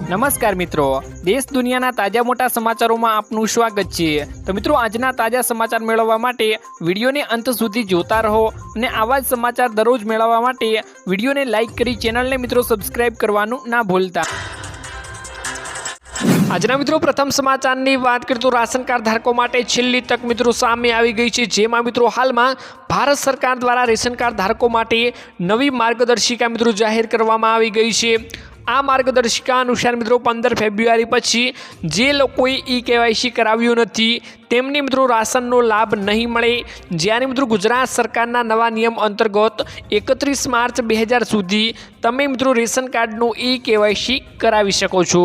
નમસ્કાર મિત્રો, દેશ દુનિયાના તાજા મોટા સમાચારોમાં આપનું સ્વાગત છે। તો મિત્રો, આજના તાજા સમાચાર મેળવવા માટે વિડીયોને અંત સુધી જોતા રહો અને આવા જ સમાચાર દરરોજ મેળવવા માટે વિડીયોને લાઇક કરી ચેનલને મિત્રો સબસ્ક્રાઇબ કરવાનું ના ભૂલતા। આજના મિત્રો પ્રથમ સમાચારની વાત કરીએ તો રાશન કાર્ડ ધારકો માટે છેલ્લી તક મિત્રો સામે આવી ગઈ છે, જેમાં મિત્રો હાલમાં ભારત સરકાર દ્વારા રેશન કાર્ડ ધારકો માટે નવી માર્ગદર્શિકા મિત્રો જાહેર કરવામાં આવી ગઈ છે। આ માર્ગદર્શિકા અનુસાર મિત્રો 15 ફેબ્રુઆરી પછી જે લોકોએ ઈ-કેવાયસી કરાવ્યું નથી તેમને મિત્રો રાશનનો લાભ નહીં મળે। જ્યારે મિત્રો ગુજરાત સરકારના નવા નિયમ અંતર્ગત 31 માર્ચ 2000 સુધી તમે મિત્રો રેશન કાર્ડનું ઈ-કેવાયસી કરાવી શકો છો।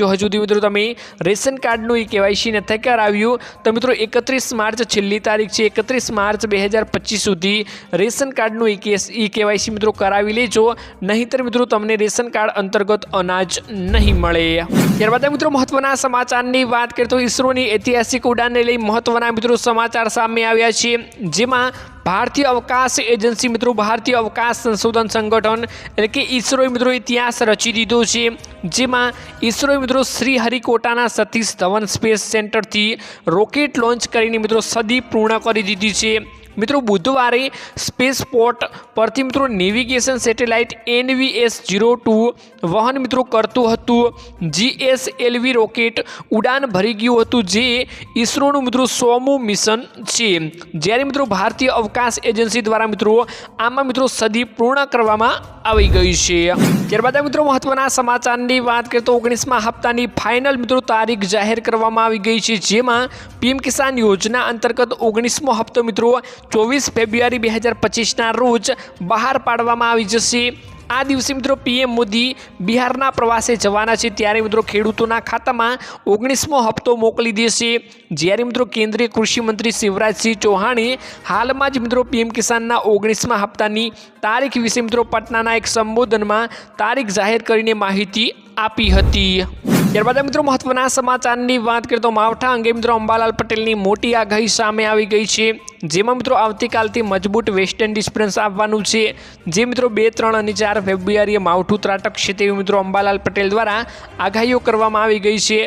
જો હજુ સુધી મિત્રો તમે રેશન કાર્ડનું ઈ-કેવાયસી નથી કરાવ્યું તો મિત્રો 31 માર્ચ છેલ્લી તારીખ છે, 31 માર્ચ 2025 સુધી રેશન કાર્ડનું ઈ-કેવાયસી મિત્રો કરાવી લેજો, નહીંતર મિત્રો તમને રેશન કાર્ડ અંતર્ગત અનાજ નહીં મળે। ત્યારબાદ મિત્રો મહત્વના સમાચારની વાત કરીએ તો ઈસરોની ઐતિહાસિક ઉડાનને લઈ મહત્વના મિત્રો સમાચાર સામે આવ્યા છે, જેમાં ભારતીય અવકાશ એજન્સી મિત્રો ભારતીય અવકાશ સંશોધન સંગઠન એટલે કે ઈસરોએ મિત્રો ઇતિહાસ રચી દીધો છે, જેમાં ઈસરોએ મિત્રો શ્રીહરિકોટાના સતીશ ધવન સ્પેસ સેન્ટરથી રોકેટ લોન્ચ કરીને મિત્રો સદી પૂર્ણ કરી દીધી છે। મિત્રો બુધવારે સ્પેસપોર્ટ પરથી મિત્રો નેવિગેશન સેટેલાઇટ NVS-02 વહન મિત્રો કરતું હતું GSLV રોકેટ ઉડાન ભરી ગયું હતું, જે ઈસરોનું મિત્રો 100મું મિશન છે। જ્યારે મિત્રો ભારતીય અવકાશ એજન્સી દ્વારા મિત્રો આમાં મિત્રો સદી પૂર્ણ કરવામાં આવી ગઈ છે। ત્યારબાદ મિત્રો મહત્વના સમાચારની વાત કરીએ તો 19મા હપ્તાની ફાઇનલ મિત્રો તારીખ જાહેર કરવામાં આવી ગઈ છે, જેમાં પીએમ કિસાન યોજના અંતર્ગત 19મો હપ્તો મિત્રો 24 ફેબ્રુઆરી 2025ના રોજ બહાર પાડવામાં આવી જશે। આ દિવસે મિત્રો પીએમ મોદી બિહારના પ્રવાસે જવાના છે, ત્યારે મિત્રો ખેડૂતોના ખાતામાં 19મો હપ્તો મોકલી દેશે। જ્યારે મિત્રો કેન્દ્રીય કૃષિ મંત્રી શિવરાજસિંહ ચૌહાણે હાલમાં જ મિત્રો પીએમ કિસાનના 19મા હપ્તાની તારીખ વિશે મિત્રો પટનાના એક સંબોધનમાં તારીખ જાહેર કરીને માહિતી આપી હતી। ત્યારબાદ મિત્રો મહત્વના સમાચારની વાત કરીએ તો માવઠા અંગે મિત્રો અંબાલાલ પટેલની મોટી આગાહી સામે આવી ગઈ છે, જેમાં મિત્રો આવતીકાલથી મજબૂત વેસ્ટ ઇન્ડિઝ ડિફરન્સ આવવાનું છે, જે મિત્રો 2, 3 અને 4 ફેબ્રુઆરીએ માવઠું ત્રાટકશે તેવી મિત્રો અંબાલાલ પટેલ દ્વારા આગાહીઓ કરવામાં આવી ગઈ છે।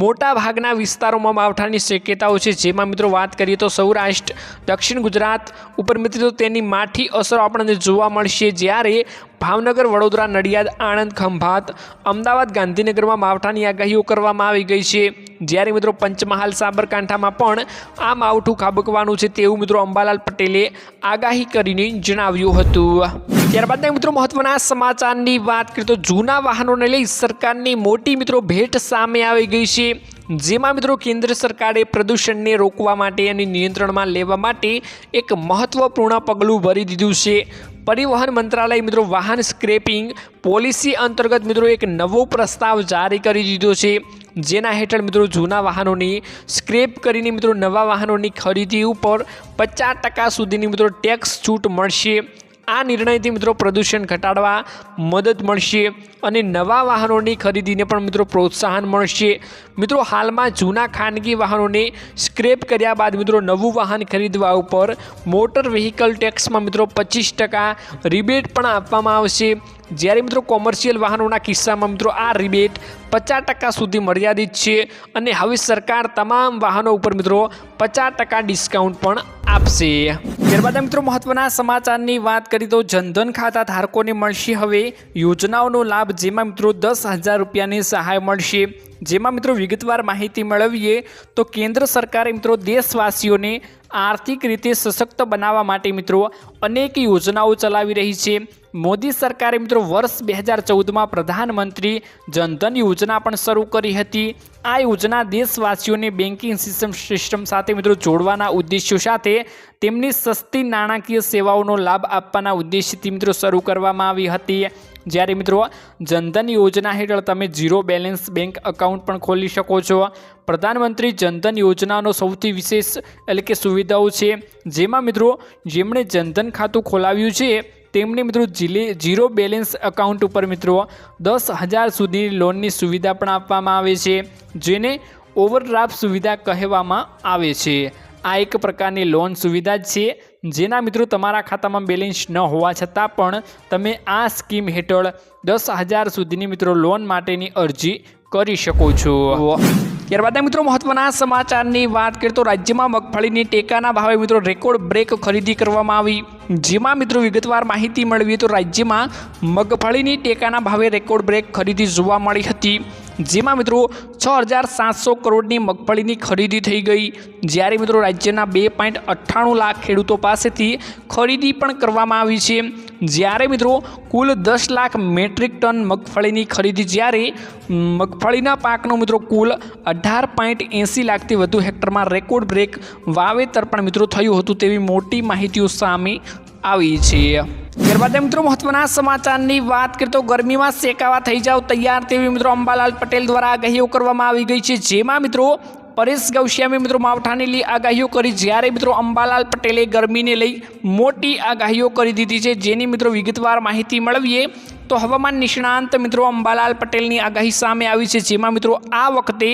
મોટા ભાગના વિસ્તારોમાં માવઠાની શક્યતાઓ છે, જેમાં મિત્રો વાત કરીએ તો સૌરાષ્ટ્ર, દક્ષિણ ગુજરાત ઉપર મિત્રો તેની માઠી અસર આપણને જોવા મળશે। જ્યારે ભાવનગર, વડોદરા, નડિયાદ, આણંદ, ખંભાત, અમદાવાદ, ગાંધીનગરમાં માવઠાની આગાહીઓ કરવામાં આવી ગઈ છે। જ્યારે મિત્રો પંચમહાલ, સાબરકાંઠામાં પણ આ માવઠું ખાબકવાનું છે તેવું મિત્રો અંબાલાલ પટેલે આગાહી કરીને જણાવ્યું હતું। ત્યારબાદ મિત્રો મહત્વના સમાચારની વાત કરીએ તો જૂના વાહનોને લઈ સરકારની મોટી મિત્રો ભેટ સામે આવી ગઈ છે, જેમાં મિત્રો કેન્દ્ર સરકારે પ્રદૂષણને રોકવા માટે અને નિયંત્રણમાં લેવા માટે એક મહત્વપૂર્ણ પગલું ભરી દીધું છે। પરિવહન મંત્રાલય મિત્રો વાહન સ્ક્રેપિંગ પોલિસી અંતર્ગત મિત્રો એક નવો પ્રસ્તાવ જારી કરી દીધો છે, જેના હેઠળ મિત્રો જૂના વાહનોની સ્ક્રેપ કરીને મિત્રો નવા વાહનોની ખરીદી ઉપર 50% સુધીની મિત્રો ટેક્સ છૂટ મળશે। આ નિર્ણયથી મિત્રો પ્રદૂષણ ઘટાડવા મદદ મળશે અને નવા વાહનોની ખરીદીને પણ મિત્રો પ્રોત્સાહન મળશે। મિત્રો હાલમાં જૂના ખાનગી વાહનોને સ્ક્રેપ કર્યા બાદ મિત્રો નવું વાહન ખરીદવા ઉપર મોટર વ્હીકલ ટેક્સમાં મિત્રો 25% રિબેટ પણ આપવામાં આવશે। જ્યારે મિત્રો કોમર્શિયલ વાહનોના કિસ્સામાં મિત્રો આ રિબેટ 50% સુધી મર્યાદિત છે અને હવે સરકાર તમામ વાહનો ઉપર મિત્રો 50% ડિસ્કાઉન્ટ પણ આપશે। ત્યારબાદ મિત્રો મહત્વના સમાચારની વાત કરીએ તો જનધન ખાતા ધારકોને મળશે હવે યોજનાઓનો લાભ, જેમાં મિત્રો 10,000 રૂપિયાની સહાય મળશે। જેમાં મિત્રો વિગતવાર માહિતી મેળવીએ તો કેન્દ્ર સરકારે મિત્રો દેશવાસીઓને આર્થિક રીતે સશક્ત બનાવવા માટે મિત્રો અનેક યોજનાઓ ચલાવી રહી છે। મોદી સરકારે મિત્રો વર્ષ 2014માં પ્રધાનમંત્રી જનધન યોજના પણ શરૂ કરી હતી। આ યોજના દેશવાસીઓને બેન્કિંગ સિસ્ટમ સાથે મિત્રો જોડવાના ઉદ્દેશ્યો સાથે તેમની સસ્તી નાણાકીય સેવાઓનો લાભ આપવાના ઉદ્દેશ્યથી મિત્રો શરૂ કરવામાં આવી હતી। જ્યારે મિત્રો જનધન યોજના હેઠળ તમે 0 બેલેન્સ બેંક એકાઉન્ટ પણ ખોલી શકો છો। પ્રધાનમંત્રી જનધન યોજનાનો સૌથી વિશેષ એટલે કે સુવિધાઓ છે, જેમાં મિત્રો જેમણે જનધન ખાતું ખોલાવ્યું છે તેમને મિત્રો 0 બેલેન્સ એકાઉન્ટ ઉપર મિત્રો 10,000 સુધીની લોનની સુવિધા પણ આપવામાં આવે છે, જેને ઓવરડ્રાફ્ટ સુવિધા કહેવામાં આવે છે। આ એક પ્રકારની લોન સુવિધા જ છે, જેના મિત્રો તમારા ખાતામાં બેલેન્સ ન હોવા છતાં પણ તમે આ સ્કીમ હેઠળ 10,000 સુધીની મિત્રો લોન માટેની અરજી કરી શકો છો। ત્યારબાદ મિત્રો મહત્વના સમાચારની વાત કરીએ તો રાજ્યમાં મગફળીની ટેકાના ભાવે મિત્રો રેકોર્ડ બ્રેક ખરીદી કરવામાં આવી। જેમાં મિત્રો વિગતવાર માહિતી મેળવીએ તો રાજ્યમાં મગફળીની ટેકાના ભાવે રેકોર્ડ બ્રેક ખરીદી જોવા મળી હતી। જેમાં મિત્રો 6,700 કરોડની મગફળીની ખરીદી થઈ ગઈ, જ્યારે મિત્રો રાજ્યના 2.98 લાખ ખેડૂતો પાસેથી ખરીદી પણ કરવામાં આવી છે। જ્યારે મિત્રો કુલ 10 લાખ મેટ્રિક ટન મગફળીની ખરીદી, જ્યારે મગફળીના પાકનો મિત્રો કુલ 18.80 લાખથી વધુ હેક્ટરમાં રેકોર્ડ બ્રેક વાવેતર પણ મિત્રો થયું હતું તેવી મોટી માહિતીઓ સામે આવી છે। ત્યારબાદ મિત્રો મહત્વના સમાચારની વાત કરીએ તો ગરમીમાં શેકાવા થઈ જાવ તૈયાર તેવી મિત્રો અંબાલાલ પટેલ દ્વારા આગાહીઓ કરવામાં આવી ગઈ છે। જેમાં મિત્રો પરેશ ગૌસ્વામી મિત્રો માવઠાની આગાહીઓ કરી, જ્યારે મિત્રો અંબાલાલ પટેલે ગરમીને લઈ મોટી આગાહીઓ કરી દીધી છે। જેની મિત્રો વિગતવાર માહિતી મેળવીએ તો હવામાન નિષ્ણાંત મિત્રો અંબાલાલ પટેલની આગાહી સામે આવી છે। જેમાં મિત્રો આ વખતે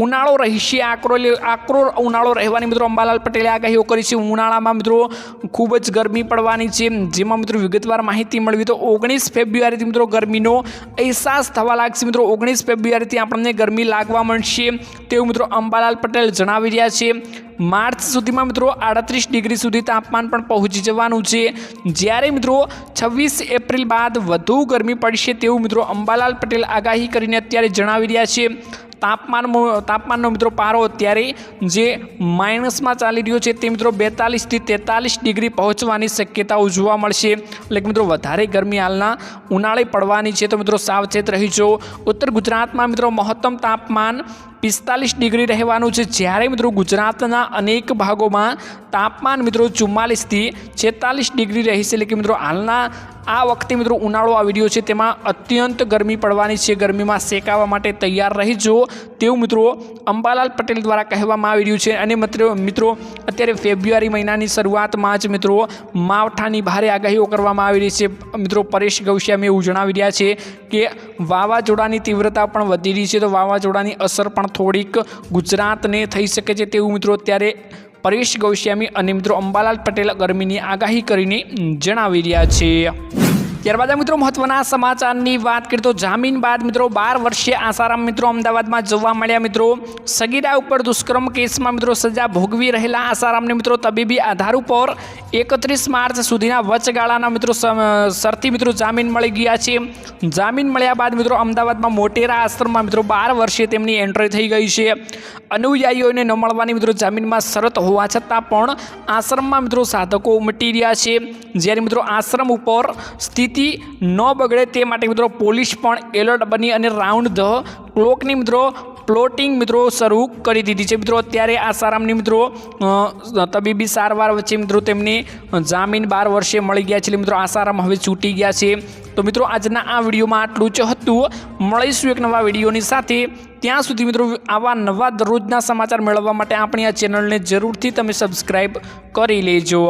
ઉનાળો રહેશે, આકરો ઉનાળો રહેવાની મિત્રો અંબાલાલ પટેલે આગાહીઓ કરી છે। ઉનાળામાં મિત્રો ખૂબ જ ગરમી પડવાની છે। જેમાં મિત્રો વિગતવાર માહિતી મેળવી તો 19 ફેબ્રુઆરીથી મિત્રો ગરમીનો અહેસાસ થવા લાગશે। મિત્રો 19 ફેબ્રુઆરીથી આપણને ગરમી લાગવા મળશે તેવું મિત્રો અંબાલાલ પટેલ જણાવી રહ્યા છે। માર્ચ સુધીમાં મિત્રો 38 ડિગ્રી સુધી તાપમાન પણ પહોંચી જવાનું છે, જ્યારે મિત્રો 26 એપ્રિલ બાદ વધુ ગરમી પડશે તેવું મિત્રો અંબાલાલ પટેલ આગાહી કરીને અત્યારે જણાવી રહ્યા છે। તાપમાનનો મિત્રો પારો અત્યારે જે માઇનસમાં ચાલી રહ્યો છે તે મિત્રો 42 થી 43 ડિગ્રી પહોંચવાની શક્યતાઓ જોવા મળશે। એટલે કે મિત્રો વધારે ગરમી હાલના ઉનાળે પડવાની છે, તો મિત્રો સાવચેત રહીજો। ઉત્તર ગુજરાતમાં મિત્રો મહત્તમ તાપમાન 45 ડિગ્રી રહેવાનું છે, જ્યારે મિત્રો ગુજરાતના અનેક ભાગોમાં તાપમાન મિત્રો 44 થી 46 ડિગ્રી રહેશે। એટલે કે મિત્રો હાલના આ વખતે મિત્રો ઉનાળો આવી રહ્યો છે તેમાં અત્યંત ગરમી પડવાની છે, ગરમીમાં શેકાવા માટે તૈયાર રહીજો તેવું મિત્રો અંબાલાલ પટેલ દ્વારા કહેવામાં આવી રહ્યું છે। અને મિત્રો અત્યારે ફેબ્રુઆરી મહિનાની શરૂઆતમાં જ મિત્રો માવઠાની ભારે આગાહીઓ કરવામાં આવી રહી છે। મિત્રો પરેશ ગૌસ્વામી એવું જણાવી રહ્યા છે કે વાવાઝોડાની તીવ્રતા પણ વધી રહી છે, તો વાવાઝોડાની અસર પણ થોડીક ગુજરાતને થઈ શકે છે તેવું મિત્રો અત્યારે પરેશ ગૌસ્વામી અને મિત્રો અંબાલાલ પટેલ ગરમીની આગાહી કરીને જણાવી રહ્યા છે। ત્યારબાદ મિત્રો મહત્વના સમાચારની વાત કરીએ તો જામીન બાદ મિત્રો 12 વર્ષીય આસારામ મિત્રો અમદાવાદમાં જોવા મળ્યા। મિત્રો સગીરા ઉપર દુષ્કર્મ કેસમાં મિત્રો સજા ભોગવી રહેલા આસારામને મિત્રો તબીબી આધાર ઉપર 31 માર્ચ સુધીના વચગાળાના મિત્રો શરતી મિત્રો જામીન મળી ગયા છે। જામીન મળ્યા બાદ મિત્રો અમદાવાદમાં મોટેરા આશ્રમમાં મિત્રો 12 વર્ષે તેમની એન્ટ્રી થઈ ગઈ છે। અનુયાયીઓને ન મળવાની મિત્રો જામીનમાં શરત હોવા છતાં પણ આશ્રમમાં મિત્રો સાધકો ઉમટી રહ્યા છે, જ્યારે મિત્રો આશ્રમ ઉપર સ્થિતિ ન બગડે તે માટે મિત્રો પોલીસ પણ એલર્ટ બની અને રાઉન્ડ ધ ક્લોકની મિત્રો પ્લોટિંગ મિત્રો શરૂ કરી દીધી છે। મિત્રો અત્યારે આસારામની મિત્રો તબીબી સારવાર વચ્ચે મિત્રો તેમને જામીન 12 વર્ષે મળી ગયા છે। મિત્રો આસારામ હવે છૂટી ગયા છે। તો મિત્રો આજના આ વિડીયોમાં આટલું જ હતું। મળીશું એક નવા વિડીયોની સાથે, ત્યાં સુધી મિત્રો આવા નવા દરરોજના સમાચાર મેળવવા માટે આપણી આ ચેનલને જરૂરથી તમે સબસ્ક્રાઈબ કરી લેજો।